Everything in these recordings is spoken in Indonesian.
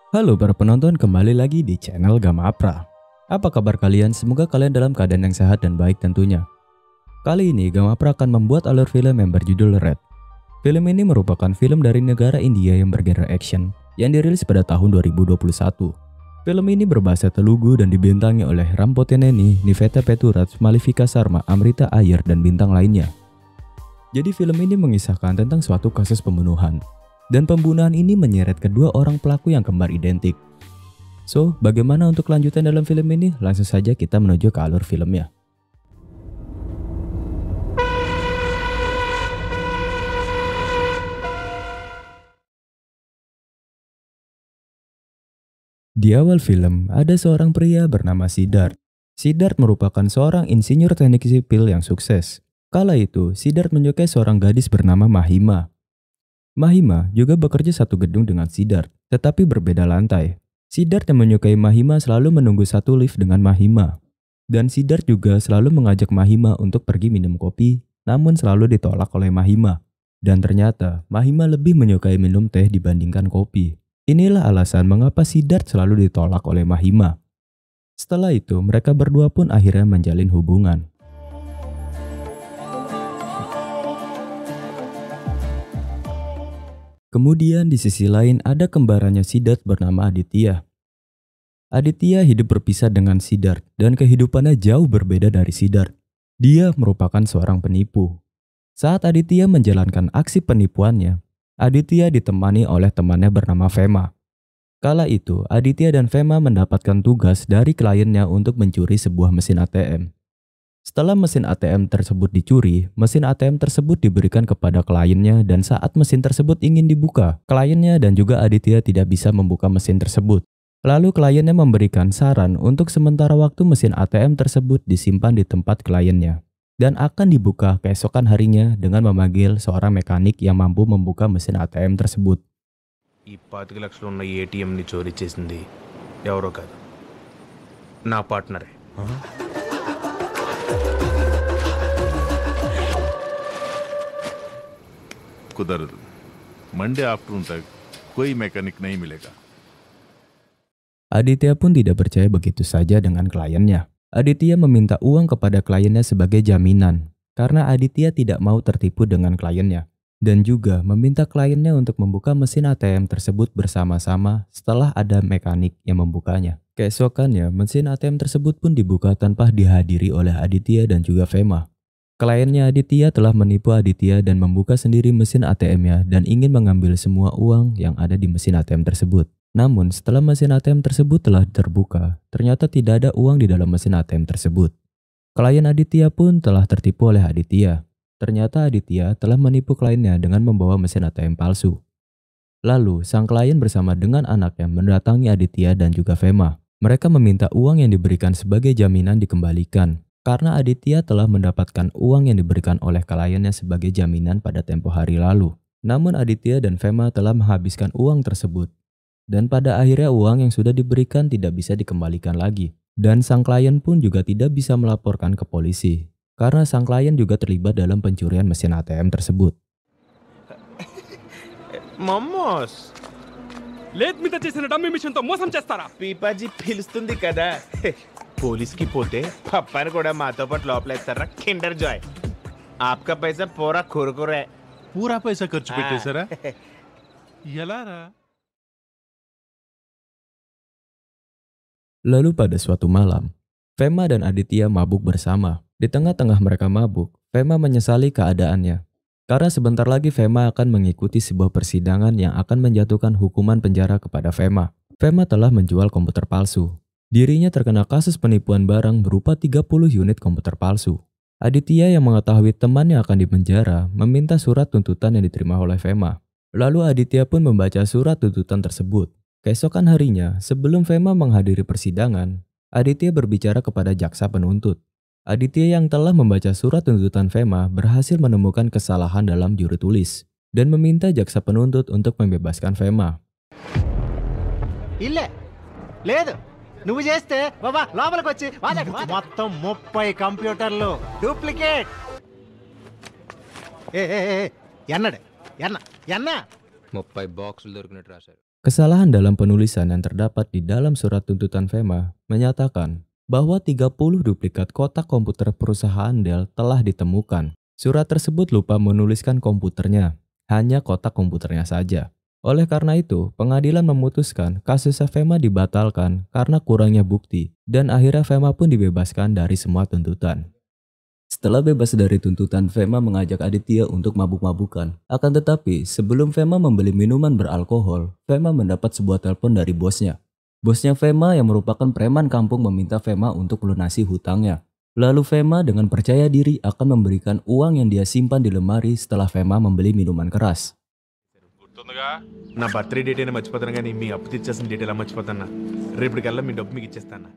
Halo para penonton, kembali lagi di channel Gamapra. Apa kabar kalian? Semoga kalian dalam keadaan yang sehat dan baik tentunya. Kali ini Gamapra akan membuat alur film yang berjudul Red. Film ini merupakan film dari negara India yang bergenre action yang dirilis pada tahun 2021. Film ini berbahasa Telugu dan dibintangi oleh Ram Poteneni, Niveta Peturaj, Malivika Sharma, Amrita Ayer, dan bintang lainnya. Jadi film ini mengisahkan tentang suatu kasus pembunuhan. Dan pembunuhan ini menyeret kedua orang pelaku yang kembar identik. So, bagaimana untuk kelanjutan dalam film ini? Langsung saja kita menuju ke alur filmnya. Di awal film, ada seorang pria bernama Siddharth. Siddharth merupakan seorang insinyur teknik sipil yang sukses. Kala itu, Siddharth menyukai seorang gadis bernama Mahima. Mahima juga bekerja satu gedung dengan Siddharth, tetapi berbeda lantai. Siddharth yang menyukai Mahima selalu menunggu satu lift dengan Mahima. Dan Siddharth juga selalu mengajak Mahima untuk pergi minum kopi, namun selalu ditolak oleh Mahima. Dan ternyata, Mahima lebih menyukai minum teh dibandingkan kopi. Inilah alasan mengapa Siddharth selalu ditolak oleh Mahima. Setelah itu, mereka berdua pun akhirnya menjalin hubungan. Kemudian di sisi lain ada kembarannya Siddharth bernama Aditya. Aditya hidup berpisah dengan Siddharth dan kehidupannya jauh berbeda dari Siddharth. Dia merupakan seorang penipu. Saat Aditya menjalankan aksi penipuannya, Aditya ditemani oleh temannya bernama Fema. Kala itu, Aditya dan Fema mendapatkan tugas dari kliennya untuk mencuri sebuah mesin ATM. Setelah mesin ATM tersebut dicuri, mesin ATM tersebut diberikan kepada kliennya dan saat mesin tersebut ingin dibuka, kliennya dan juga Aditya tidak bisa membuka mesin tersebut. Lalu kliennya memberikan saran untuk sementara waktu mesin ATM tersebut disimpan di tempat kliennya dan akan dibuka keesokan harinya dengan memanggil seorang mekanik yang mampu membuka mesin ATM tersebut. ఈ 25 లక్షలు ఉన్న ఏటీఎం ని చోరీ చేసింది ఎవరో కాదు నా పార్ట్నరే कुदरद मंडे आफ्टरनून तक कोई मैकेनिक नहीं मिलेगा. Aditya pun tidak percaya begitu saja dengan kliennya. Aditya meminta uang kepada kliennya sebagai jaminan karena Aditya tidak mau tertipu dengan kliennya dan juga meminta kliennya untuk membuka mesin ATM tersebut bersama-sama setelah ada mekanik yang membukanya. Keesokannya, mesin ATM tersebut pun dibuka tanpa dihadiri oleh Aditya dan juga Fema. Kliennya Aditya telah menipu Aditya dan membuka sendiri mesin ATM-nya dan ingin mengambil semua uang yang ada di mesin ATM tersebut. Namun setelah mesin ATM tersebut telah terbuka, ternyata tidak ada uang di dalam mesin ATM tersebut. Klien Aditya pun telah tertipu oleh Aditya. Ternyata Aditya telah menipu kliennya dengan membawa mesin ATM palsu. Lalu sang klien bersama dengan anaknya mendatangi Aditya dan juga Fema. Mereka meminta uang yang diberikan sebagai jaminan dikembalikan. Karena Aditya telah mendapatkan uang yang diberikan oleh kliennya sebagai jaminan pada tempo hari lalu. Namun Aditya dan Fema telah menghabiskan uang tersebut. Dan pada akhirnya uang yang sudah diberikan tidak bisa dikembalikan lagi. Dan sang klien pun juga tidak bisa melaporkan ke polisi. Karena sang klien juga terlibat dalam pencurian mesin ATM tersebut. మమ్మోస్ లేదు మీద చేసిన dummy machine తో మోసం చేస్తారా పీపాజీ పిలుస్తుంది కదా పోలీస్కి పోతే పప్పాని కూడా మాతో పాటు లోపలేస్తారా కిండర్ జాయ్ ఆప్కా పైసా పూరా కురుకురే पूरा पैसा ఖర్చు పెట్టేశారా? ఎలా రా? Lalu pada suatu malam, Fema dan Aditya mabuk bersama. Di tengah-tengah mereka mabuk, Fema menyesali keadaannya. Karena sebentar lagi Fema akan mengikuti sebuah persidangan yang akan menjatuhkan hukuman penjara kepada Fema. Fema telah menjual komputer palsu. Dirinya terkena kasus penipuan barang berupa 30 unit komputer palsu. Aditya yang mengetahui temannya akan dipenjara meminta surat tuntutan yang diterima oleh Fema. Lalu Aditya pun membaca surat tuntutan tersebut. Keesokan harinya, sebelum Fema menghadiri persidangan, Aditya berbicara kepada jaksa penuntut. Aditya yang telah membaca surat tuntutan Fema berhasil menemukan kesalahan dalam juri tulis dan meminta jaksa penuntut untuk membebaskan Fema. లేదు నువ్వు చేస్తే బాబా లోపలికి వచ్చి మొత్తం 30 కంప్యూటర్లు డూప్లికేట్ ఎన్నడు ఎన్న 30 బాక్సులు దొరికినట్టు రాశారు. Kesalahan dalam penulisan yang terdapat di dalam surat tuntutan Fema menyatakan bahwa 30 duplikat kotak komputer perusahaan Dell telah ditemukan. Surat tersebut lupa menuliskan komputernya, hanya kotak komputernya saja. Oleh karena itu, pengadilan memutuskan kasus Fema dibatalkan karena kurangnya bukti dan akhirnya Fema pun dibebaskan dari semua tuntutan. Setelah bebas dari tuntutan, Fema mengajak Aditya untuk mabuk-mabukan. Akan tetapi, sebelum Fema membeli minuman beralkohol, Fema mendapat sebuah telepon dari bosnya. Bosnya Fema yang merupakan preman kampung meminta Fema untuk melunasi hutangnya. Lalu Fema dengan percaya diri akan memberikan uang yang dia simpan di lemari setelah Fema membeli minuman keras. నా birthday date అయినా మర్చిపోతాను కానీ మీ అప్పు తెచ్చేసిన డేట్ ఎలా మర్చిపోతానా రేపటికల్లా మీ డబ్బు మీకు ఇచ్చేస్తానా.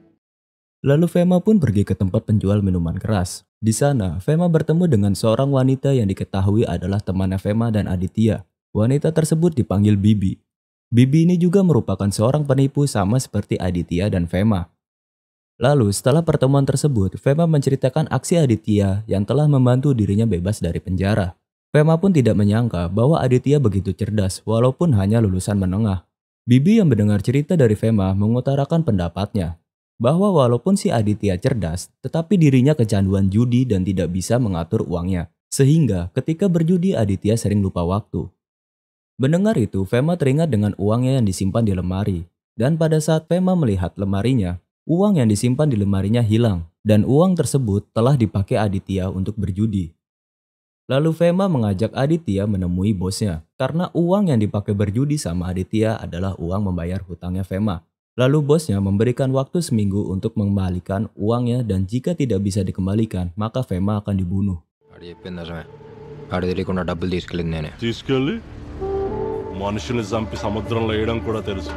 Lalu Fema pun pergi ke tempat penjual minuman keras. Di sana, Fema bertemu dengan seorang wanita yang diketahui adalah temannya Fema dan Aditya. Wanita tersebut dipanggil Bibi. Bibi ini juga merupakan seorang penipu sama seperti Aditya dan Fema. Lalu setelah pertemuan tersebut, Fema menceritakan aksi Aditya yang telah membantu dirinya bebas dari penjara. Fema pun tidak menyangka bahwa Aditya begitu cerdas walaupun hanya lulusan menengah. Bibi yang mendengar cerita dari Fema mengutarakan pendapatnya bahwa walaupun si Aditya cerdas, tetapi dirinya kecanduan judi dan tidak bisa mengatur uangnya. Sehingga ketika berjudi Aditya sering lupa waktu. Mendengar itu, Fema teringat dengan uangnya yang disimpan di lemari. Dan pada saat Fema melihat lemarinya, uang yang disimpan di lemarinya hilang. Dan uang tersebut telah dipakai Aditya untuk berjudi. Lalu Fema mengajak Aditya menemui bosnya. Karena uang yang dipakai berjudi sama Aditya adalah uang membayar hutangnya Fema. Lalu bosnya memberikan waktu seminggu untuk mengembalikan uangnya dan jika tidak bisa dikembalikan, maka Fema akan dibunuh. తీసుకెళ్ళి మనుషుల్ని చంపి సముద్రంలో వేయడం కూడా తెలుసు.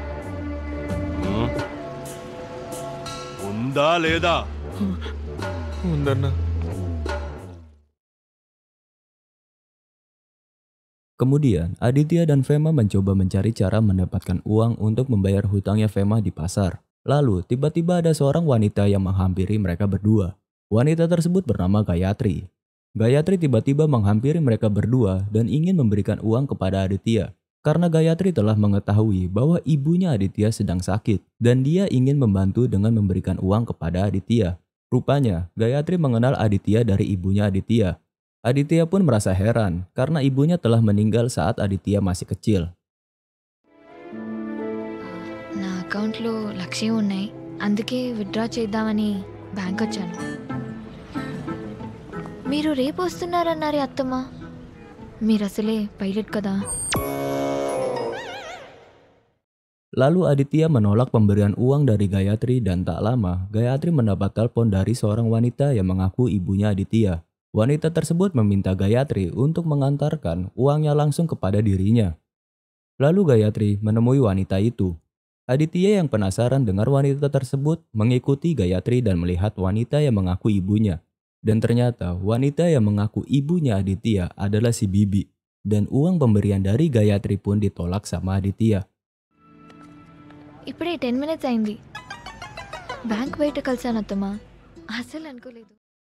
ఉందా లేదా? ఉందన్నా. Kemudian, Aditya dan Fema mencoba mencari cara mendapatkan uang untuk membayar hutangnya Fema di pasar. Lalu, tiba-tiba ada seorang wanita yang menghampiri mereka berdua. Wanita tersebut bernama Gayatri. Gayatri tiba-tiba menghampiri mereka berdua dan ingin memberikan uang kepada Aditya. Karena Gayatri telah mengetahui bahwa ibunya Aditya sedang sakit dan dia ingin membantu dengan memberikan uang kepada Aditya. Rupanya, Gayatri mengenal Aditya dari ibunya Aditya. Aditya pun merasa heran karena ibunya telah meninggal saat Aditya masih kecil. నా అకౌంట్లో 1,00,000 ఉన్నాయి, అందుకే విత్డ్రా చేద్దామని బ్యాంక్ వచ్చాను. మీరు రేపు వస్తున్నారన్నారే అత్తమ్మ, మీరు అసలే పైలట్ కదా. Lalu Aditya menolak pemberian uang dari Gayatri dan tak lama Gayatri mendapat telepon dari seorang wanita yang mengaku ibunya Aditya. Wanita tersebut meminta Gayatri untuk mengantarkan uangnya langsung kepada dirinya. Lalu Gayatri menemui wanita itu. Aditya yang penasaran dengar wanita tersebut mengikuti Gayatri dan melihat wanita yang mengaku ibunya. Dan ternyata wanita yang mengaku ibunya Aditya adalah si Bibi. Dan uang pemberian dari Gayatri pun ditolak sama Aditya. ఇప్పుడే 10 minutes అయింది. బ్యాంక్ బయట కలిసాను అత్తమ్మ, అసలు అనుకోలేదు.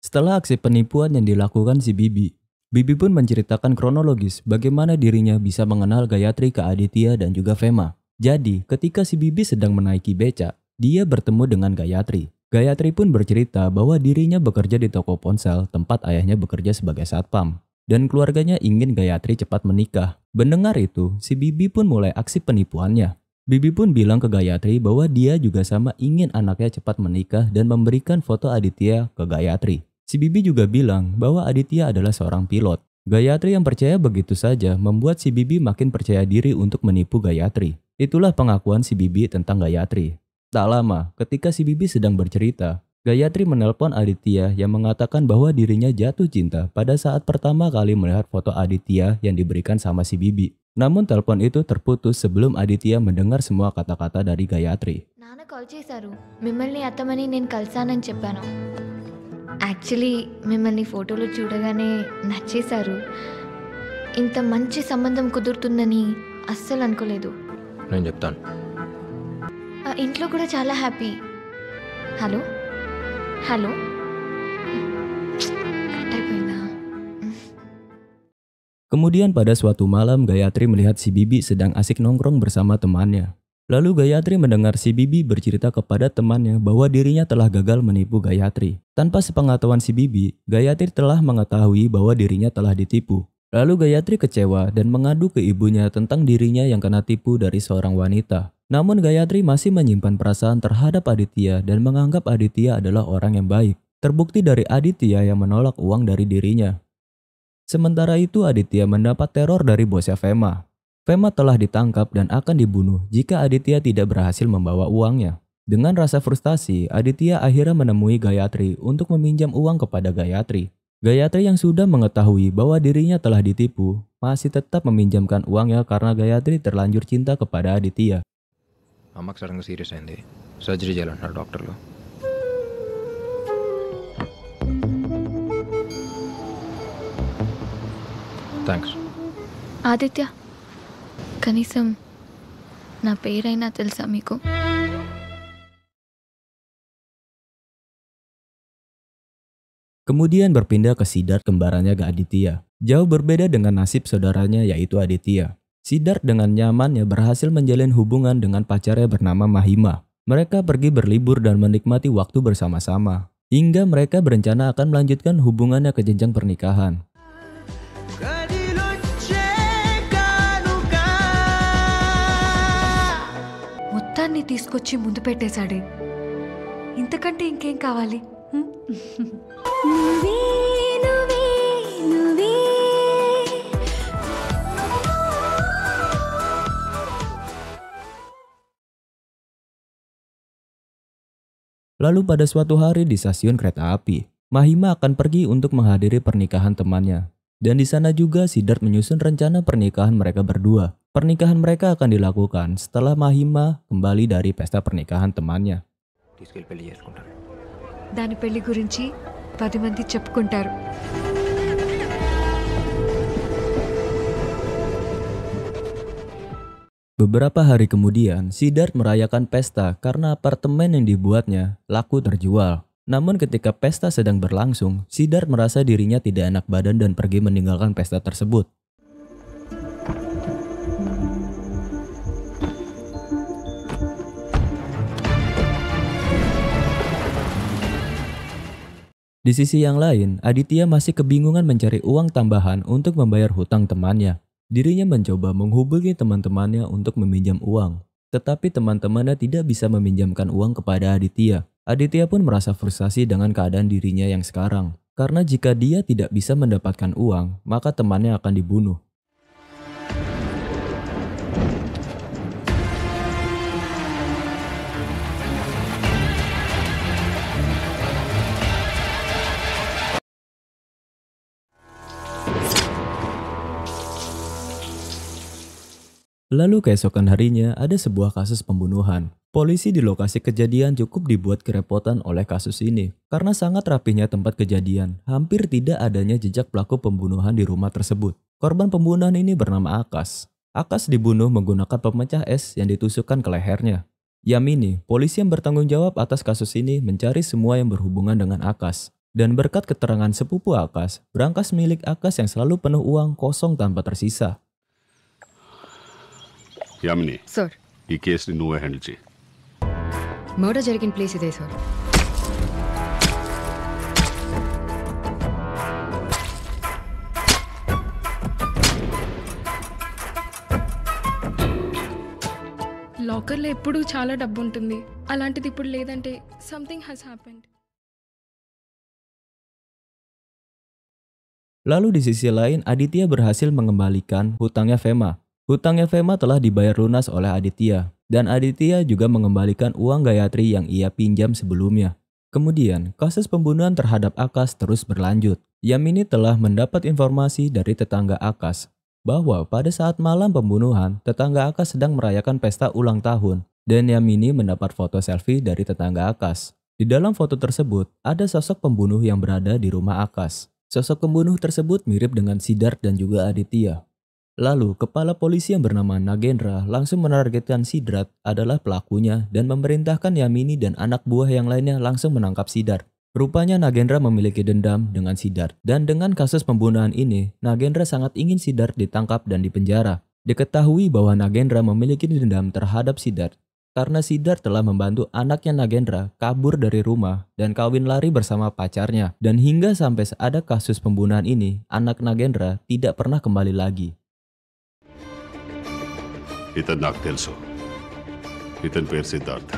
Setelah aksi penipuan yang dilakukan si Bibi, Bibi pun menceritakan kronologis bagaimana dirinya bisa mengenal Gayatri ke Aditya dan juga Fema. Jadi, ketika si Bibi sedang menaiki becak, dia bertemu dengan Gayatri. Gayatri pun bercerita bahwa dirinya bekerja di toko ponsel tempat ayahnya bekerja sebagai satpam. Dan keluarganya ingin Gayatri cepat menikah. Mendengar itu, si Bibi pun mulai aksi penipuannya. Bibi pun bilang ke Gayatri bahwa dia juga sama ingin anaknya cepat menikah dan memberikan foto Aditya ke Gayatri. Si Bibi juga bilang bahwa Aditya adalah seorang pilot. Gayatri yang percaya begitu saja membuat si Bibi makin percaya diri untuk menipu Gayatri. Itulah pengakuan si Bibi tentang Gayatri. Tak lama, ketika si Bibi sedang bercerita, Gayatri menelpon Aditya yang mengatakan bahwa dirinya jatuh cinta pada saat pertama kali melihat foto Aditya yang diberikan sama si Bibi. Namun telepon itu terputus sebelum Aditya mendengar semua kata-kata dari Gayatri. నాన్న కాల్ చేశారు, మిమ్మల్ని అత్తమని నేను కలిసానని చెప్పాను. యాక్చువల్లీ మిమ్మల్ని ఫోటోలో చూడగానే నచ్చేశారు. ఇంత మంచి సంబంధం కుదురుతుందని అస్సలు అనుకోలేదు. నేను చెప్తాను. ఇంట్లో కూడా చాలా హ్యాపీ. హలో హలో కట్ అయిపోయిందా? Kemudian pada suatu malam Gayatri melihat si Bibi sedang asik nongkrong bersama temannya. Lalu Gayatri mendengar si Bibi bercerita kepada temannya bahwa dirinya telah gagal menipu Gayatri. Tanpa sepengetahuan si Bibi, Gayatri telah mengetahui bahwa dirinya telah ditipu. Lalu Gayatri kecewa dan mengadu ke ibunya tentang dirinya yang kena tipu dari seorang wanita. Namun Gayatri masih menyimpan perasaan terhadap Aditya dan menganggap Aditya adalah orang yang baik. Terbukti dari Aditya yang menolak uang dari dirinya. Sementara itu Aditya mendapat teror dari bosnya Fema. Fema telah ditangkap dan akan dibunuh jika Aditya tidak berhasil membawa uangnya. Dengan rasa frustasi, Aditya akhirnya menemui Gayatri untuk meminjam uang kepada Gayatri. Gayatri yang sudah mengetahui bahwa dirinya telah ditipu, masih tetap meminjamkan uangnya karena Gayatri terlanjur cinta kepada Aditya. అమ్మకి సడన్గా సీరియస్ అయింది సర్జరీ చేయాలంటున్నారు డాక్టర్లు థ్యాంక్స్ ఆదిత్య కనీసం నా పేరైనా తెలుసా మీకు? Kemudian berpindah ke Siddharth kembarannya ke Aditya. Jauh berbeda dengan nasib saudaranya yaitu Aditya. Siddharth dengan nyamannya berhasil menjalin hubungan dengan pacarnya bernama Mahima. Mereka pergi berlibur dan menikmati waktu bersama-sama. Hingga mereka berencana akan melanjutkan hubungannya ke jenjang pernikahan. మొత్తాన్ని తీసుకొచ్చి ముందు పెట్టేశాడే ఇంతకంటే ఇంకేం కావాలి Lalu pada suatu hari di stasiun kereta api, Mahima akan pergi untuk menghadiri pernikahan temannya. Dan di sana juga Siddharth menyusun rencana pernikahan mereka berdua. Pernikahan mereka akan dilakukan setelah Mahima kembali dari pesta pernikahan temannya. తీసుకెళ్ళి పెళ్లి చేసుకుంటాను దాని పెళ్లి గురించి 10 మంది చెప్పుకుంటారు Beberapa hari kemudian, Siddharth merayakan pesta karena apartemen yang dibuatnya laku terjual. Namun ketika pesta sedang berlangsung, Siddharth merasa dirinya tidak enak badan dan pergi meninggalkan pesta tersebut. Di sisi yang lain, Aditya masih kebingungan mencari uang tambahan untuk membayar hutang temannya. Dirinya mencoba menghubungi teman-temannya untuk meminjam uang. Tetapi teman-temannya tidak bisa meminjamkan uang kepada Aditya. Aditya pun merasa frustasi dengan keadaan dirinya yang sekarang. Karena jika dia tidak bisa mendapatkan uang, maka temannya akan dibunuh. Lalu keesokan harinya ada sebuah kasus pembunuhan. Polisi di lokasi kejadian cukup dibuat kerepotan oleh kasus ini. Karena sangat rapinya tempat kejadian, hampir tidak adanya jejak pelaku pembunuhan di rumah tersebut. Korban pembunuhan ini bernama Akas. Akas dibunuh menggunakan pemecah es yang ditusukkan ke lehernya. Yamini, polisi yang bertanggung jawab atas kasus ini mencari semua yang berhubungan dengan Akas. Dan berkat keterangan sepupu Akas, berangkas milik Akas yang selalu penuh uang kosong tanpa tersisa. Yamini sir ఈ కేసుని నువ్వే హ్యాండిల్ చేయి మర్డర్ జరిగిన ప్లేస్ ఇదే సార్ లాకర్లో ఎప్పుడు చాలా డబ్బు ఉంటుంది అలాంటిది ఇప్పుడు లేదంటే something has happened Lalu di sisi lain, Aditya berhasil mengembalikan hutangnya Fema. Hutangnya Fema telah dibayar lunas oleh Aditya, dan Aditya juga mengembalikan uang Gayatri yang ia pinjam sebelumnya. Kemudian, kasus pembunuhan terhadap Akas terus berlanjut. Yamini telah mendapat informasi dari tetangga Akas bahwa pada saat malam pembunuhan, tetangga Akas sedang merayakan pesta ulang tahun, dan Yamini mendapat foto selfie dari tetangga Akas. Di dalam foto tersebut, ada sosok pembunuh yang berada di rumah Akas. Sosok pembunuh tersebut mirip dengan Siddharth dan juga Aditya. Lalu, kepala polisi yang bernama Nagendra langsung menargetkan Siddharth adalah pelakunya dan memerintahkan Yamini dan anak buah yang lainnya langsung menangkap Siddharth. Rupanya Nagendra memiliki dendam dengan Siddharth. Dan dengan kasus pembunuhan ini, Nagendra sangat ingin Siddharth ditangkap dan dipenjara. Diketahui bahwa Nagendra memiliki dendam terhadap Siddharth karena Siddharth telah membantu anaknya Nagendra kabur dari rumah dan kawin lari bersama pacarnya. Dan hingga sampai ada kasus pembunuhan ini, anak Nagendra tidak pernah kembali lagi. ఇతను నాకు తెలుసు. ఇతని పేరు Siddharth.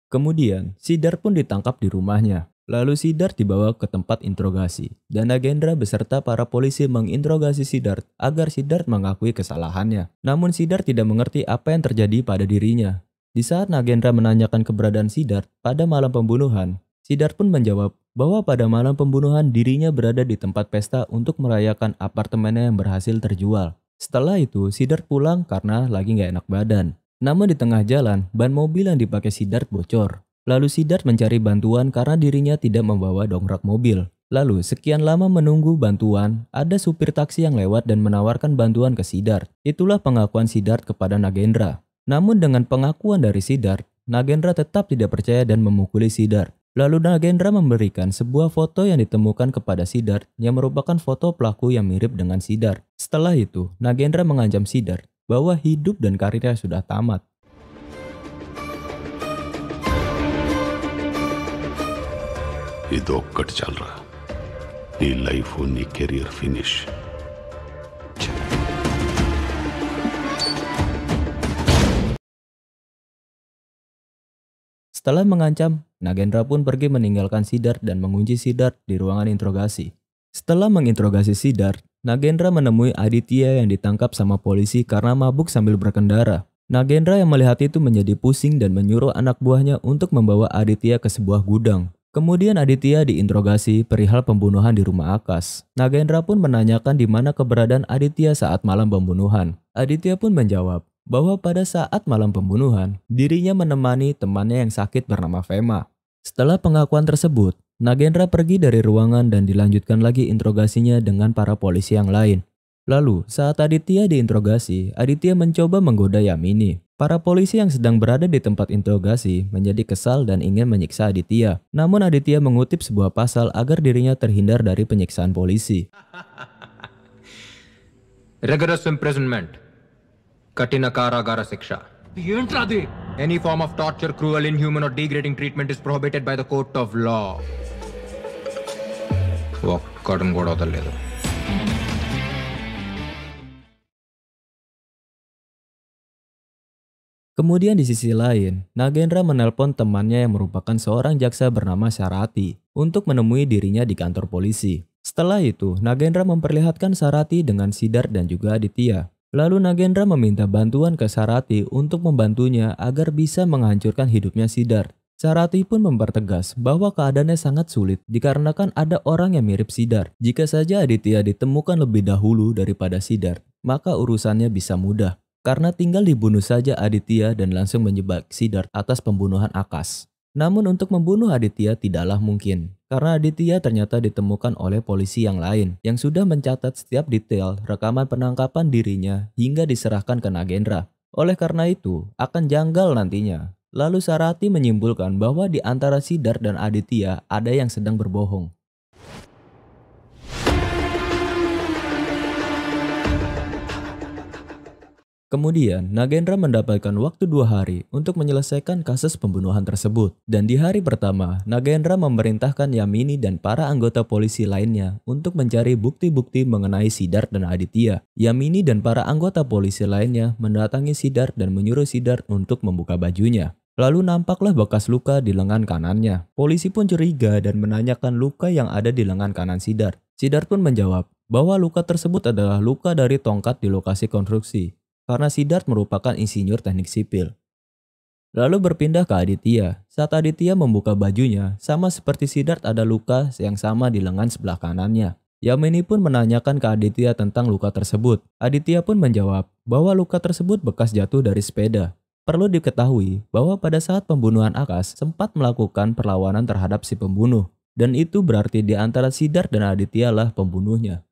Kemudian, Siddharth pun ditangkap di rumahnya. Lalu Siddharth dibawa ke tempat interogasi. Dan Nagendra beserta para polisi menginterogasi Siddharth agar Siddharth mengakui kesalahannya. Namun Siddharth tidak mengerti apa yang terjadi pada dirinya. Di saat Nagendra menanyakan keberadaan Siddharth pada malam pembunuhan, Siddharth pun menjawab bahwa pada malam pembunuhan dirinya berada di tempat pesta untuk merayakan apartemennya yang berhasil terjual. Setelah itu, Siddharth pulang karena lagi gak enak badan. Namun di tengah jalan, ban mobil yang dipakai Siddharth bocor. Lalu Siddharth mencari bantuan karena dirinya tidak membawa dongkrak mobil. Lalu sekian lama menunggu bantuan, ada supir taksi yang lewat dan menawarkan bantuan ke Siddharth. Itulah pengakuan Siddharth kepada Nagendra. Namun dengan pengakuan dari Siddharth, Nagendra tetap tidak percaya dan memukuli Siddharth. Lalu Nagendra memberikan sebuah foto yang ditemukan kepada Siddharth yang merupakan foto pelaku yang mirip dengan Siddharth. Setelah itu, Nagendra mengancam Siddharth bahwa hidup dan karirnya sudah tamat. ఇది ఒక్కటి చాలరా, నీ లైఫ్ నీ career finish. Setelah mengancam, Nagendra pun pergi meninggalkan Siddharth dan mengunci Siddharth di ruangan interogasi. Setelah menginterogasi Siddharth, Nagendra menemui Aditya yang ditangkap sama polisi karena mabuk sambil berkendara. Nagendra yang melihat itu menjadi pusing dan menyuruh anak buahnya untuk membawa Aditya ke sebuah gudang. Kemudian Aditya diinterogasi perihal pembunuhan di rumah Akash. Nagendra pun menanyakan di mana keberadaan Aditya saat malam pembunuhan. Aditya pun menjawab bahwa pada saat malam pembunuhan, dirinya menemani temannya yang sakit bernama Fema. Setelah pengakuan tersebut, Nagendra pergi dari ruangan dan dilanjutkan lagi interogasinya dengan para polisi yang lain. Lalu, saat Aditya diinterogasi, Aditya mencoba menggoda Yamini. Para polisi yang sedang berada di tempat interogasi menjadi kesal dan ingin menyiksa Aditya. Namun Aditya mengutip sebuah pasal agar dirinya terhindar dari penyiksaan polisi. Rigorous imprisonment. Katina karagara siksha. Any form of torture, cruel, inhuman or degrading treatment is prohibited by the court of law. ఒక్కడం కూడా వదలలేదు. Kemudian di sisi lain, Nagendra menelpon temannya yang merupakan seorang jaksa bernama Sarati untuk menemui dirinya di kantor polisi. Setelah itu, Nagendra memperlihatkan Sarati dengan Siddharth dan juga Aditya. Lalu Nagendra meminta bantuan ke Sarati untuk membantunya agar bisa menghancurkan hidupnya Siddharth. Sarati pun mempertegas bahwa keadaannya sangat sulit dikarenakan ada orang yang mirip Siddharth. Jika saja Aditya ditemukan lebih dahulu daripada Siddharth, maka urusannya bisa mudah. Karena tinggal dibunuh saja Aditya dan langsung menjebak Siddharth atas pembunuhan Akash. Namun untuk membunuh Aditya tidaklah mungkin, karena Aditya ternyata ditemukan oleh polisi yang lain yang sudah mencatat setiap detail rekaman penangkapan dirinya hingga diserahkan ke Nagendra. Oleh karena itu, akan janggal nantinya. Lalu Sarati menyimpulkan bahwa di antara Siddharth dan Aditya ada yang sedang berbohong. Kemudian, Nagendra mendapatkan waktu 2 hari untuk menyelesaikan kasus pembunuhan tersebut. Dan di hari pertama, Nagendra memerintahkan Yamini dan para anggota polisi lainnya untuk mencari bukti-bukti mengenai Siddharth dan Aditya. Yamini dan para anggota polisi lainnya mendatangi Siddharth dan menyuruh Siddharth untuk membuka bajunya. Lalu nampaklah bekas luka di lengan kanannya. Polisi pun curiga dan menanyakan luka yang ada di lengan kanan Siddharth. Siddharth pun menjawab bahwa luka tersebut adalah luka dari tongkat di lokasi konstruksi. Karena Siddharth merupakan insinyur teknik sipil. Lalu berpindah ke Aditya. Saat Aditya membuka bajunya, sama seperti Siddharth ada luka yang sama di lengan sebelah kanannya. Yamini pun menanyakan ke Aditya tentang luka tersebut. Aditya pun menjawab bahwa luka tersebut bekas jatuh dari sepeda. Perlu diketahui bahwa pada saat pembunuhan Akash sempat melakukan perlawanan terhadap si pembunuh. Dan itu berarti di antara Siddharth dan Aditya lah pembunuhnya.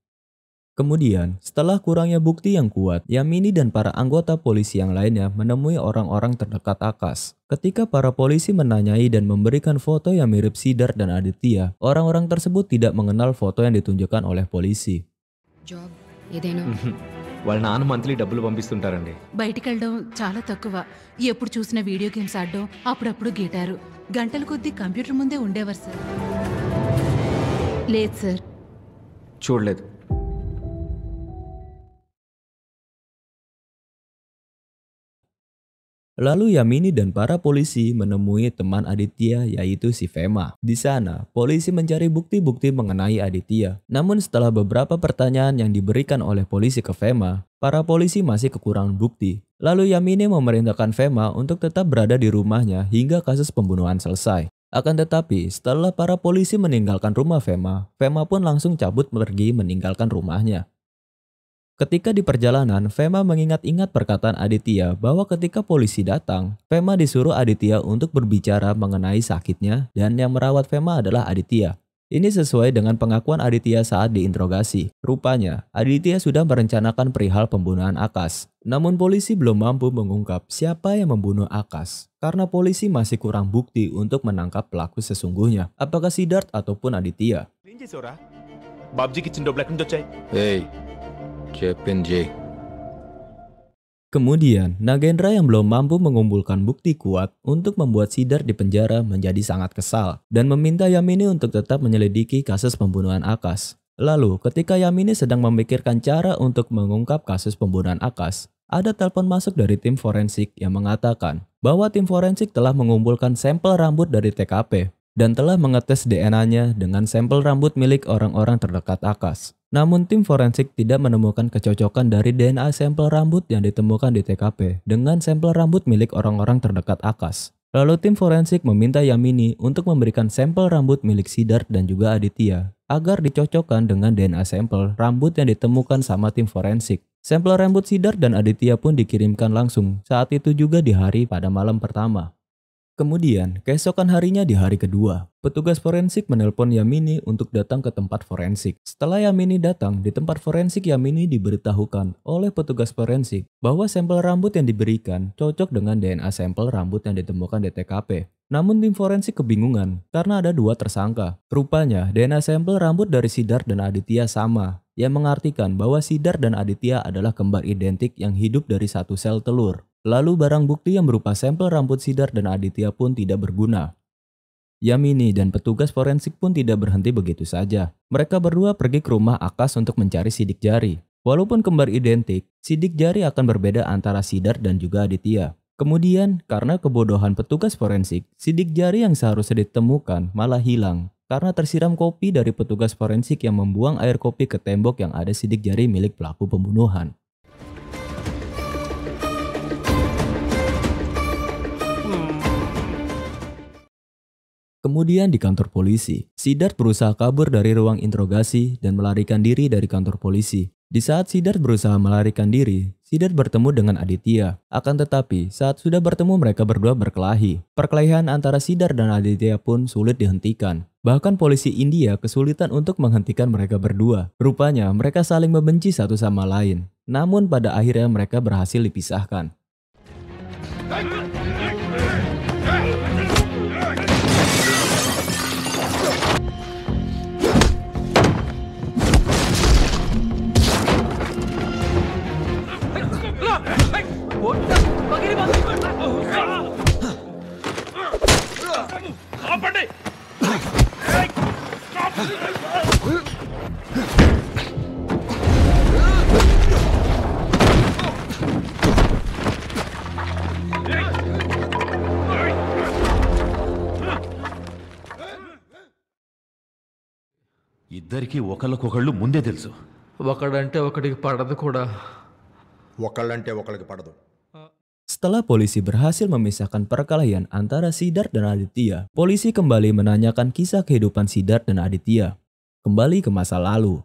Kemudian, setelah kurangnya bukti yang kuat, Yamini dan para anggota polisi yang lainnya menemui orang-orang terdekat Akash. Ketika para polisi menanyai dan memberikan foto yang mirip Siddharth dan Aditya, orang-orang tersebut tidak mengenal foto yang ditunjukkan oleh polisi. Job ఏదైనా వాళ్ళ నాన్న మంత్లీ డబ్బులు పంపిస్తుంటారండి. బయటికి వెళ్ళడం చాలా తక్కువ. ఎప్పుడు చూసినా వీడియో గేమ్స్ ఆడడం, అప్పుడప్పుడు గిటారు. గంటల కొద్దీ కంప్యూటర్ ముందే ఉండేవారు సార్. లేదు సార్. చూడలేదు. Lalu Yamini dan para polisi menemui teman Aditya yaitu si Fema. Di sana, polisi mencari bukti-bukti mengenai Aditya. Namun setelah beberapa pertanyaan yang diberikan oleh polisi ke Fema, para polisi masih kekurangan bukti. Lalu Yamini memerintahkan Fema untuk tetap berada di rumahnya hingga kasus pembunuhan selesai. Akan tetapi, setelah para polisi meninggalkan rumah Fema, Fema pun langsung cabut pergi meninggalkan rumahnya. Ketika di perjalanan, Fema mengingat-ingat perkataan Aditya bahwa ketika polisi datang, Fema disuruh Aditya untuk berbicara mengenai sakitnya dan yang merawat Fema adalah Aditya. Ini sesuai dengan pengakuan Aditya saat diinterogasi. Rupanya, Aditya sudah merencanakan perihal pembunuhan Akash. Namun polisi belum mampu mengungkap siapa yang membunuh Akash karena polisi masih kurang bukti untuk menangkap pelaku sesungguhnya, apakah Siddharth ataupun Aditya. Hey. Kemudian, Nagendra yang belum mampu mengumpulkan bukti kuat untuk membuat Siddharth di penjara menjadi sangat kesal dan meminta Yamini untuk tetap menyelidiki kasus pembunuhan Akash. Lalu, ketika Yamini sedang memikirkan cara untuk mengungkap kasus pembunuhan Akash, ada telepon masuk dari tim forensik yang mengatakan bahwa tim forensik telah mengumpulkan sampel rambut dari TKP dan telah mengetes DNA-nya dengan sampel rambut milik orang-orang terdekat Akash. Namun tim forensik tidak menemukan kecocokan dari DNA sampel rambut yang ditemukan di TKP dengan sampel rambut milik orang-orang terdekat Akash. Lalu tim forensik meminta Yamini untuk memberikan sampel rambut milik Siddharth dan juga Aditya agar dicocokkan dengan DNA sampel rambut yang ditemukan sama tim forensik. Sampel rambut Siddharth dan Aditya pun dikirimkan langsung saat itu juga di hari pada malam pertama. Kemudian, keesokan harinya di hari kedua, petugas forensik menelpon Yamini untuk datang ke tempat forensik. Setelah Yamini datang, di tempat forensik Yamini diberitahukan oleh petugas forensik bahwa sampel rambut yang diberikan cocok dengan DNA sampel rambut yang ditemukan di TKP. Namun tim forensik kebingungan karena ada dua tersangka. Rupanya, DNA sampel rambut dari Siddharth dan Aditya sama, yang mengartikan bahwa Siddharth dan Aditya adalah kembar identik yang hidup dari satu sel telur. Lalu barang bukti yang berupa sampel rambut Siddharth dan Aditya pun tidak berguna. Yamini dan petugas forensik pun tidak berhenti begitu saja. Mereka berdua pergi ke rumah Akash untuk mencari sidik jari. Walaupun kembar identik, sidik jari akan berbeda antara Siddharth dan juga Aditya. Kemudian, karena kebodohan petugas forensik, sidik jari yang seharusnya ditemukan malah hilang karena tersiram kopi dari petugas forensik yang membuang air kopi ke tembok yang ada sidik jari milik pelaku pembunuhan. Kemudian di kantor polisi, Siddharth berusaha kabur dari ruang interogasi dan melarikan diri dari kantor polisi. Di saat Siddharth berusaha melarikan diri, Siddharth bertemu dengan Aditya. Akan tetapi, saat sudah bertemu mereka berdua berkelahi. Perkelahian antara Siddharth dan Aditya pun sulit dihentikan. Bahkan polisi India kesulitan untuk menghentikan mereka berdua. Rupanya mereka saling membenci satu sama lain. Namun pada akhirnya mereka berhasil dipisahkan. ఇద్దరికి ఒకళ్ళకొకళ్ళు ముందే తెలుసు. ఒకడంటే ఒకడికి పడదు కూడా. ఒకళ్ళంటే ఒకళ్ళకి పడదు. Setelah polisi berhasil memisahkan perkelahian antara Siddharth dan Aditya, polisi kembali menanyakan kisah kehidupan Siddharth dan Aditya. Kembali ke masa lalu,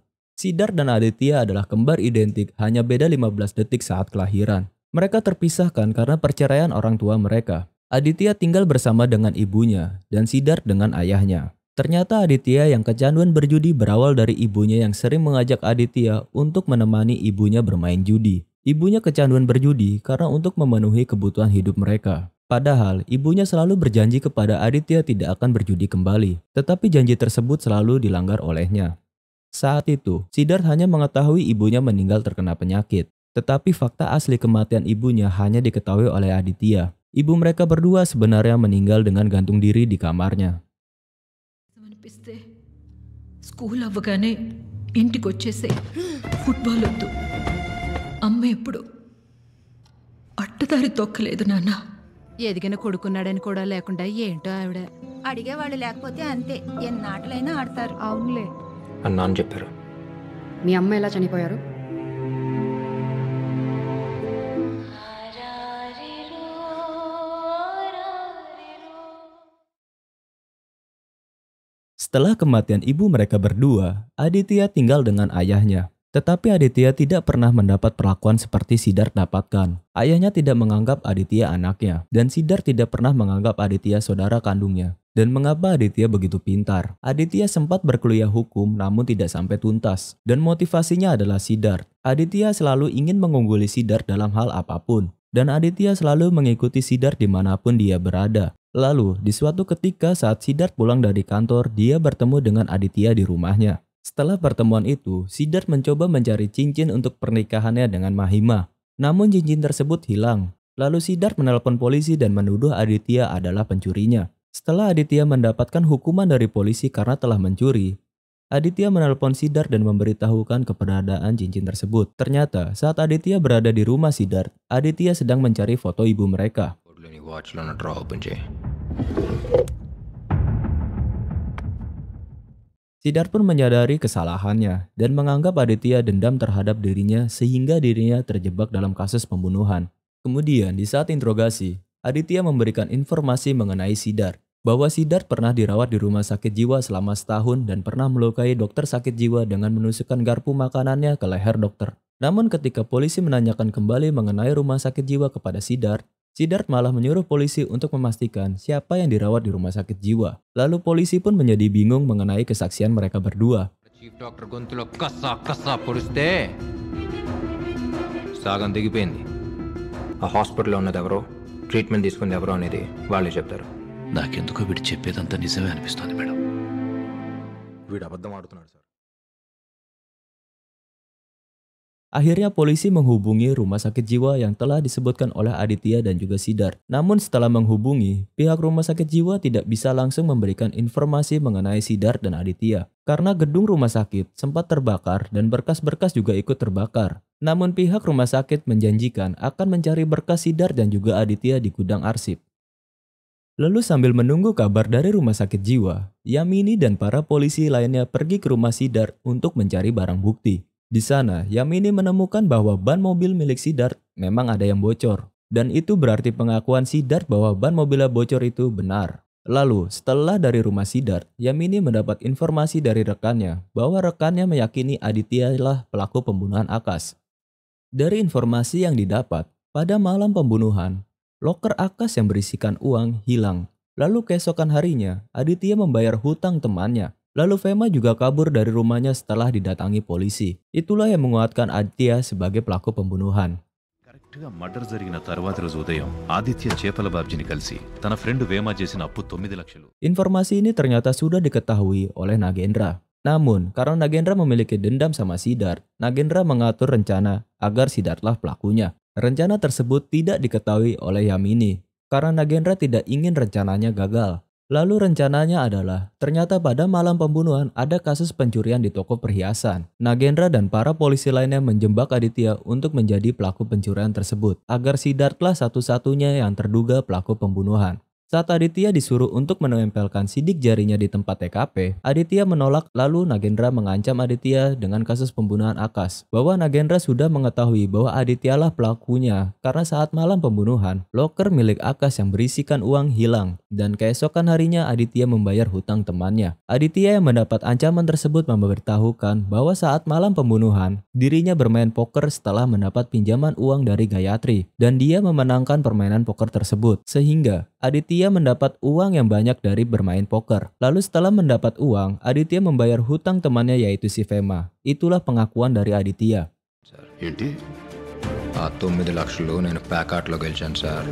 Siddharth dan Aditya adalah kembar identik, hanya beda 15 detik saat kelahiran. Mereka terpisahkan karena perceraian orang tua mereka. Aditya tinggal bersama dengan ibunya dan Siddharth dengan ayahnya. Ternyata Aditya yang kecanduan berjudi berawal dari ibunya yang sering mengajak Aditya untuk menemani ibunya bermain judi. Ibunya kecanduan berjudi karena untuk memenuhi kebutuhan hidup mereka. Padahal ibunya selalu berjanji kepada Aditya tidak akan berjudi kembali, tetapi janji tersebut selalu dilanggar olehnya. Saat itu, Siddharth hanya mengetahui ibunya meninggal terkena penyakit, tetapi fakta asli kematian ibunya hanya diketahui oleh Aditya. Ibu mereka berdua sebenarnya meninggal dengan gantung diri di kamarnya. అనిపిస్తే స్కూల్ అవ్వగానే ఇంటికి వచ్చేసే ఫుట్బాల్ వద్దు అమ్మ ఎప్పుడు అడ్డదారి తొక్కలేదు నాన్న. ఎదిగిన కొడుకున్నాడని కూడా లేకుండా ఏంటో ఆవిడ. అడిగేవాళ్ళు లేకపోతే అంతే, ఎన్నాటలైనా ఆడతారు. అవునులే. అన్నా అని చెప్పారు. మీ అమ్మ ఎలా చనిపోయారు? Setelah kematian ibu mereka berdua, Aditya tinggal dengan ayahnya. Tetapi Aditya tidak pernah mendapat perlakuan seperti Siddharth dapatkan. Ayahnya tidak menganggap Aditya anaknya, dan Siddharth tidak pernah menganggap Aditya saudara kandungnya. Dan mengapa Aditya begitu pintar? Aditya sempat berkuliah hukum namun tidak sampai tuntas. Dan motivasinya adalah Siddharth. Aditya selalu ingin mengungguli Siddharth dalam hal apapun. Dan Aditya selalu mengikuti Siddharth dimanapun dia berada. Lalu, di suatu ketika saat Siddharth pulang dari kantor, dia bertemu dengan Aditya di rumahnya. Setelah pertemuan itu, Siddharth mencoba mencari cincin untuk pernikahannya dengan Mahima. Namun cincin tersebut hilang. Lalu Siddharth menelpon polisi dan menuduh Aditya adalah pencurinya. Setelah Aditya mendapatkan hukuman dari polisi karena telah mencuri, Aditya menelpon Siddharth dan memberitahukan keberadaan cincin tersebut. Ternyata, saat Aditya berada di rumah Siddharth, Aditya sedang mencari foto ibu mereka. Siddharth pun menyadari kesalahannya dan menganggap Aditya dendam terhadap dirinya sehingga dirinya terjebak dalam kasus pembunuhan. Kemudian di saat interogasi, Aditya memberikan informasi mengenai Siddharth, bahwa Siddharth pernah dirawat di rumah sakit jiwa selama setahun dan pernah melukai dokter sakit jiwa dengan menusukkan garpu makanannya ke leher dokter. Namun ketika polisi menanyakan kembali mengenai rumah sakit jiwa kepada Siddharth, Siddharth malah menyuruh polisi untuk memastikan siapa yang dirawat di rumah sakit jiwa. Lalu polisi pun menjadi bingung mengenai kesaksian mereka berdua. Chief doctor గొంతులో కస్సా కస్సా పొడిస్తే సాగం దిగిపోయింది. ఆ హాస్పిటల్లో ఉన్నది ఎవరో, ట్రీట్మెంట్ తీసుకుంది ఎవరో అనేది వాళ్ళే చెప్తారు. నాకెందుకో వీడు చెప్పేదంతా నిజమే అనిపిస్తోంది మేడం. వీడు అబద్ధం ఆడుతున్నాడు sir. Akhirnya polisi menghubungi rumah sakit jiwa yang telah disebutkan oleh Aditya dan juga Siddharth. Namun setelah menghubungi, pihak rumah sakit jiwa tidak bisa langsung memberikan informasi mengenai Siddharth dan Aditya. Karena gedung rumah sakit sempat terbakar dan berkas-berkas juga ikut terbakar. Namun pihak rumah sakit menjanjikan akan mencari berkas Siddharth dan juga Aditya di gudang arsip. Lalu sambil menunggu kabar dari rumah sakit jiwa, Yamini dan para polisi lainnya pergi ke rumah Siddharth untuk mencari barang bukti. Di sana, Yamini menemukan bahwa ban mobil milik Siddharth memang ada yang bocor. Dan itu berarti pengakuan Siddharth bahwa ban mobilnya bocor itu benar. Lalu, setelah dari rumah Siddharth, Yamini mendapat informasi dari rekannya bahwa rekannya meyakini Aditya lah pelaku pembunuhan Akash. Dari informasi yang didapat, pada malam pembunuhan, loker Akash yang berisikan uang hilang. Lalu keesokan harinya, Aditya membayar hutang temannya. Lalu Fema juga kabur dari rumahnya setelah didatangi polisi. Itulah yang menguatkan Aditya sebagai pelaku pembunuhan. కరెక్ట్గా మర్డర్ జరిగిన తర్వాత రోజు ఉదయం ఆదిత్య చేపల బాబ్జీని కలిసి తన ఫ్రెండ్ వేమ చేసిన అప్పు 9 లక్షలు. Informasi ini ternyata sudah diketahui oleh Nagendra. Namun, karena Nagendra memiliki dendam sama Siddharth, Nagendra mengatur rencana agar Siddharth lah pelakunya. Rencana tersebut tidak diketahui oleh Yamini, karena Nagendra tidak ingin rencananya gagal. Lalu rencananya adalah, ternyata pada malam pembunuhan ada kasus pencurian di toko perhiasan. Nagendra dan para polisi lainnya menjebak Aditya untuk menjadi pelaku pencurian tersebut, agar Siddharth lah satu-satunya yang terduga pelaku pembunuhan. Saat Aditya disuruh untuk menempelkan sidik jarinya di tempat TKP, Aditya menolak lalu Nagendra mengancam Aditya dengan kasus pembunuhan Akash. Bahwa Nagendra sudah mengetahui bahwa Aditya lah pelakunya karena saat malam pembunuhan, loker milik Akash yang berisikan uang hilang. Dan keesokan harinya Aditya membayar hutang temannya. Aditya yang mendapat ancaman tersebut memberitahukan bahwa saat malam pembunuhan, dirinya bermain poker setelah mendapat pinjaman uang dari Gayatri. Dan dia memenangkan permainan poker tersebut. Sehingga Aditya Aditya mendapat uang yang banyak dari bermain poker. Lalu setelah mendapat uang, Aditya membayar hutang temannya yaitu si Vema. Itulah pengakuan dari Aditya. ఏంటి 9 లక్షలు నేను ప్యాకాట్లో గెలిచాను sir.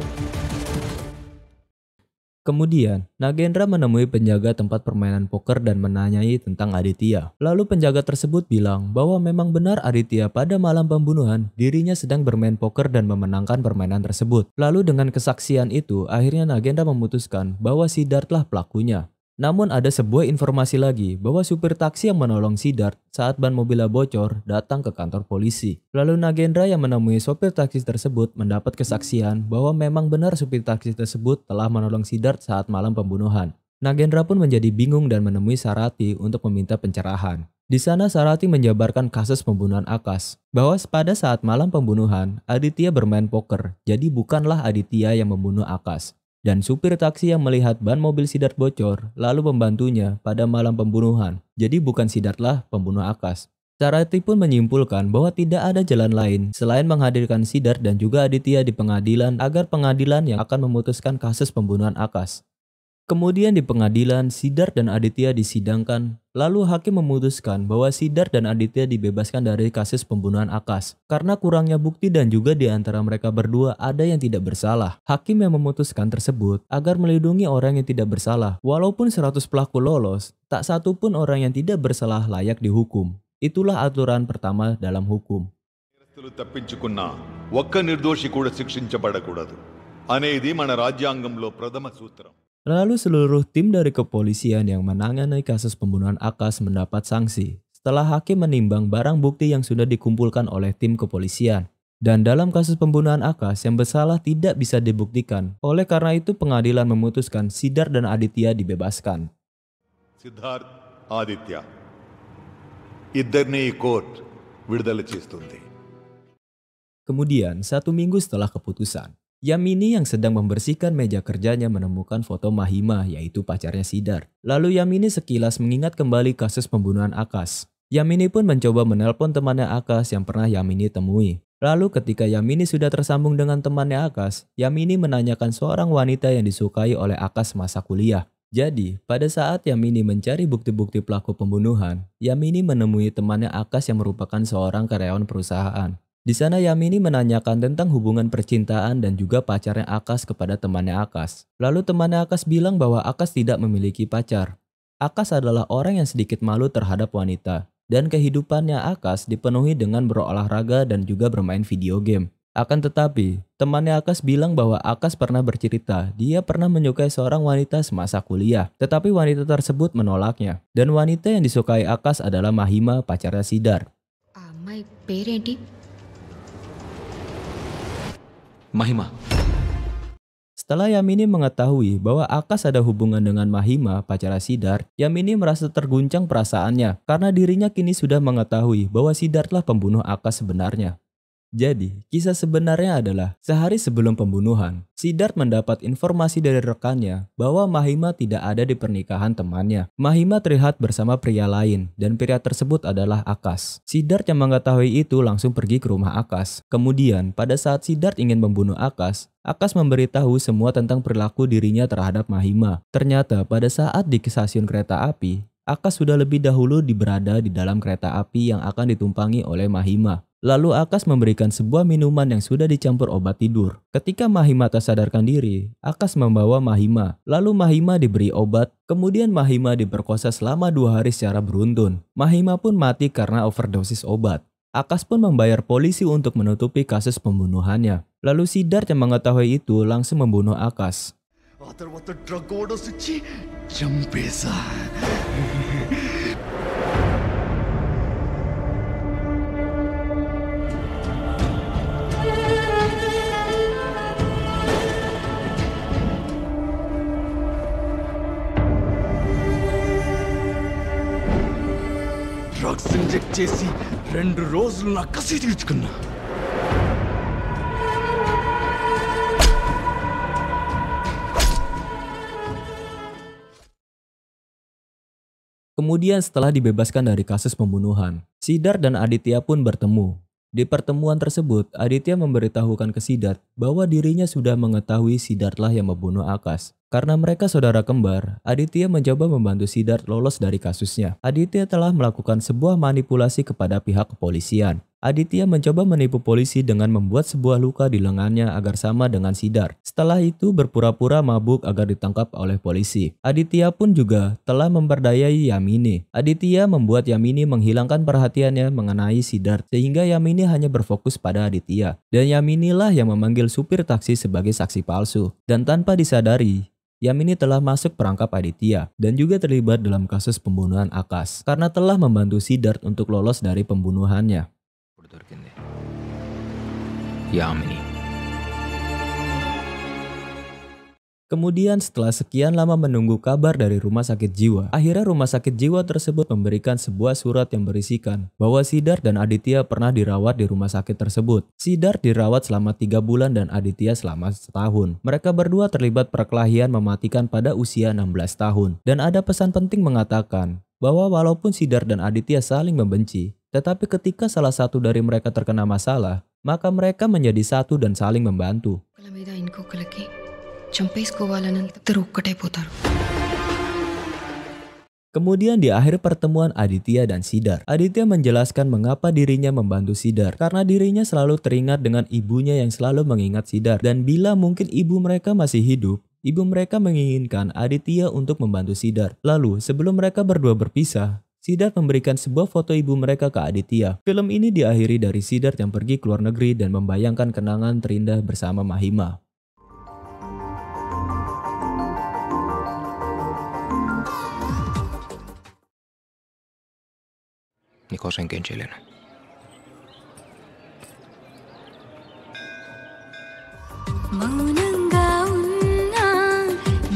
Kemudian, Nagendra menemui penjaga tempat permainan poker dan menanyai tentang Aditya. Lalu penjaga tersebut bilang bahwa memang benar Aditya pada malam pembunuhan dirinya sedang bermain poker dan memenangkan permainan tersebut. Lalu dengan kesaksian itu, akhirnya Nagendra memutuskan bahwa Siddharth lah pelakunya. Namun ada sebuah informasi lagi bahwa supir taksi yang menolong Siddharth saat ban mobilnya bocor datang ke kantor polisi. Lalu Nagendra yang menemui sopir taksi tersebut mendapat kesaksian bahwa memang benar supir taksi tersebut telah menolong Siddharth saat malam pembunuhan. Nagendra pun menjadi bingung dan menemui Sarati untuk meminta pencerahan. Di sana Sarati menjabarkan kasus pembunuhan Akash, bahwa pada saat malam pembunuhan Aditya bermain poker, jadi bukanlah Aditya yang membunuh Akash. Dan supir taksi yang melihat ban mobil Siddharth bocor lalu membantunya pada malam pembunuhan. Jadi bukan Siddharth lah pembunuh Akash. Sarati pun menyimpulkan bahwa tidak ada jalan lain selain menghadirkan Siddharth dan juga Aditya di pengadilan agar pengadilan yang akan memutuskan kasus pembunuhan Akash. Kemudian di pengadilan, Siddharth dan Aditya disidangkan. Lalu hakim memutuskan bahwa Siddharth dan Aditya dibebaskan dari kasus pembunuhan Akash. Karena kurangnya bukti dan juga di antara mereka berdua ada yang tidak bersalah. Hakim yang memutuskan tersebut agar melindungi orang yang tidak bersalah. Walaupun 100 pelaku lolos, tak satu pun orang yang tidak bersalah layak dihukum. Itulah aturan pertama dalam hukum. తప్పించుకున్నా ఒక్క నిర్దోషి కూడా శిక్షించబడకూడదు అనేది మన రాజ్యాంగంలో ప్రథమ సూత్రం. Lalu seluruh tim dari kepolisian yang menangani kasus pembunuhan Akash mendapat sanksi setelah hakim menimbang barang bukti yang sudah dikumpulkan oleh tim kepolisian. Dan dalam kasus pembunuhan Akash yang bersalah tidak bisa dibuktikan. Oleh karena itu pengadilan memutuskan Siddharth dan Aditya dibebaskan. Siddharth ఆదిత్య ఇద్దరిని ఈ కోర్టు విడుదల చేస్తుంది. Kemudian 1 minggu setelah keputusan, Yamini yang sedang membersihkan meja kerjanya menemukan foto Mahima yaitu pacarnya Siddharth. Lalu Yamini sekilas mengingat kembali kasus pembunuhan Akash. Yamini pun mencoba menelpon temannya Akash yang pernah Yamini temui. Lalu ketika Yamini sudah tersambung dengan temannya Akash, Yamini menanyakan seorang wanita yang disukai oleh Akash masa kuliah. Jadi, pada saat Yamini mencari bukti-bukti pelaku pembunuhan, Yamini menemui temannya Akash yang merupakan seorang karyawan perusahaan. Di sana Yamini menanyakan tentang hubungan percintaan dan juga pacarnya Akash kepada temannya Akash. Lalu temannya Akash bilang bahwa Akash tidak memiliki pacar. Akash adalah orang yang sedikit malu terhadap wanita. Dan kehidupannya Akash dipenuhi dengan berolahraga dan juga bermain video game. Akan tetapi, temannya Akash bilang bahwa Akash pernah bercerita dia pernah menyukai seorang wanita semasa kuliah. Tetapi wanita tersebut menolaknya. Dan wanita yang disukai Akash adalah Mahima, pacarnya Siddharth. అమ్మాయి పేరేంటి? Mahima. Setelah Yamini mengetahui bahwa Akash ada hubungan dengan Mahima, pacarnya Siddharth, Yamini merasa terguncang perasaannya karena dirinya kini sudah mengetahui bahwa Siddharth lah pembunuh Akash sebenarnya. Jadi, kisah sebenarnya adalah sehari sebelum pembunuhan, Siddharth mendapat informasi dari rekannya bahwa Mahima tidak ada di pernikahan temannya. Mahima terlihat bersama pria lain dan pria tersebut adalah Akash. Siddharth yang mengetahui itu langsung pergi ke rumah Akash. Kemudian, pada saat Siddharth ingin membunuh Akash, Akash memberitahu semua tentang perilaku dirinya terhadap Mahima. Ternyata pada saat di stasiun kereta api, Akash sudah lebih dahulu berada di dalam kereta api yang akan ditumpangi oleh Mahima. Lalu Akash memberikan sebuah minuman yang sudah dicampur obat tidur. Ketika Mahima tersadarkan diri, Akash membawa Mahima. Lalu Mahima diberi obat, kemudian Mahima diperkosa selama 2 hari secara beruntun. Mahima pun mati karena overdosis obat. Akash pun membayar polisi untuk menutupi kasus pembunuhannya. Lalu Siddharth yang mengetahui itu langsung membunuh Akash. ఆ తర్వాత drug overdose ఇచ్చి చంపేశా. Drugs inject చేసి 2 రోజులు నా కసి తీర్చుకున్నా. Kemudian setelah dibebaskan dari kasus pembunuhan, Siddharth dan Aditya pun bertemu. Di pertemuan tersebut, Aditya memberitahukan ke Siddharth bahwa dirinya sudah mengetahui Siddharth lah yang membunuh Akash. Karena mereka saudara kembar, Aditya mencoba membantu Siddharth lolos dari kasusnya. Aditya telah melakukan sebuah manipulasi kepada pihak kepolisian. Aditya mencoba menipu polisi dengan membuat sebuah luka di lengannya agar sama dengan Siddharth. Setelah itu berpura-pura mabuk agar ditangkap oleh polisi. Aditya pun juga telah memperdayai Yamini. Aditya membuat Yamini menghilangkan perhatiannya mengenai Siddharth sehingga Yamini hanya berfokus pada Aditya. Dan Yamini lah yang memanggil supir taksi sebagai saksi palsu. Dan tanpa disadari, Yamini telah masuk perangkap Aditya dan juga terlibat dalam kasus pembunuhan Akash karena telah membantu Siddharth untuk lolos dari pembunuhannya. Yamini. Kemudian setelah sekian lama menunggu kabar dari rumah sakit jiwa, akhirnya rumah sakit jiwa tersebut memberikan sebuah surat yang berisikan bahwa Siddharth dan Aditya pernah dirawat di rumah sakit tersebut. Siddharth dirawat selama 3 bulan dan Aditya selama setahun. Mereka berdua terlibat perkelahian mematikan pada usia 16 tahun. Dan ada pesan penting mengatakan bahwa walaupun Siddharth dan Aditya saling membenci, tetapi ketika salah satu dari mereka terkena masalah, maka mereka menjadi satu dan saling membantu. Kemudian di akhir pertemuan Aditya dan Siddharth, Aditya menjelaskan mengapa dirinya membantu Siddharth karena dirinya selalu teringat dengan ibunya yang selalu mengingat Siddharth, dan bila mungkin ibu mereka masih hidup, ibu mereka menginginkan Aditya untuk membantu Siddharth. Lalu sebelum mereka berdua berpisah, Siddharth memberikan sebuah foto ibu mereka ke Aditya. Film ini diakhiri dari Siddharth yang pergi ke luar negeri dan membayangkan kenangan terindah bersama Mahima. నీకోసం ఇంకేం చేయలేను. మౌనంగా ఉన్నా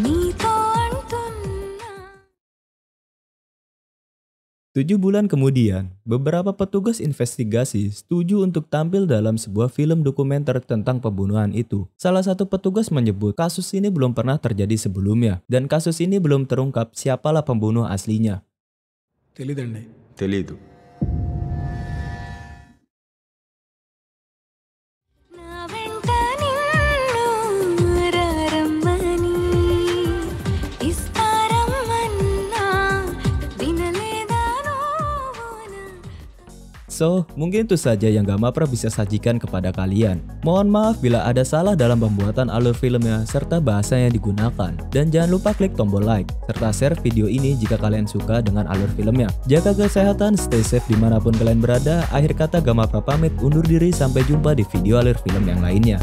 నీతో 7 bulan kemudian, beberapa petugas investigasi setuju untuk tampil dalam sebuah film dokumenter tentang pembunuhan itu. Salah satu petugas menyebut kasus ini belum pernah terjadi sebelumnya, dan kasus ini belum terungkap siapalah pembunuh aslinya. తెలీదు. So, mungkin itu saja yang Gamapra bisa sajikan kepada kalian. Mohon maaf bila ada salah dalam pembuatan alur filmnya serta bahasa yang digunakan. Dan jangan lupa klik tombol like, serta share video ini jika kalian suka dengan alur filmnya. Jaga kesehatan, stay safe dimanapun kalian berada. Akhir kata Gamapra pamit undur diri, sampai jumpa di video alur film yang lainnya.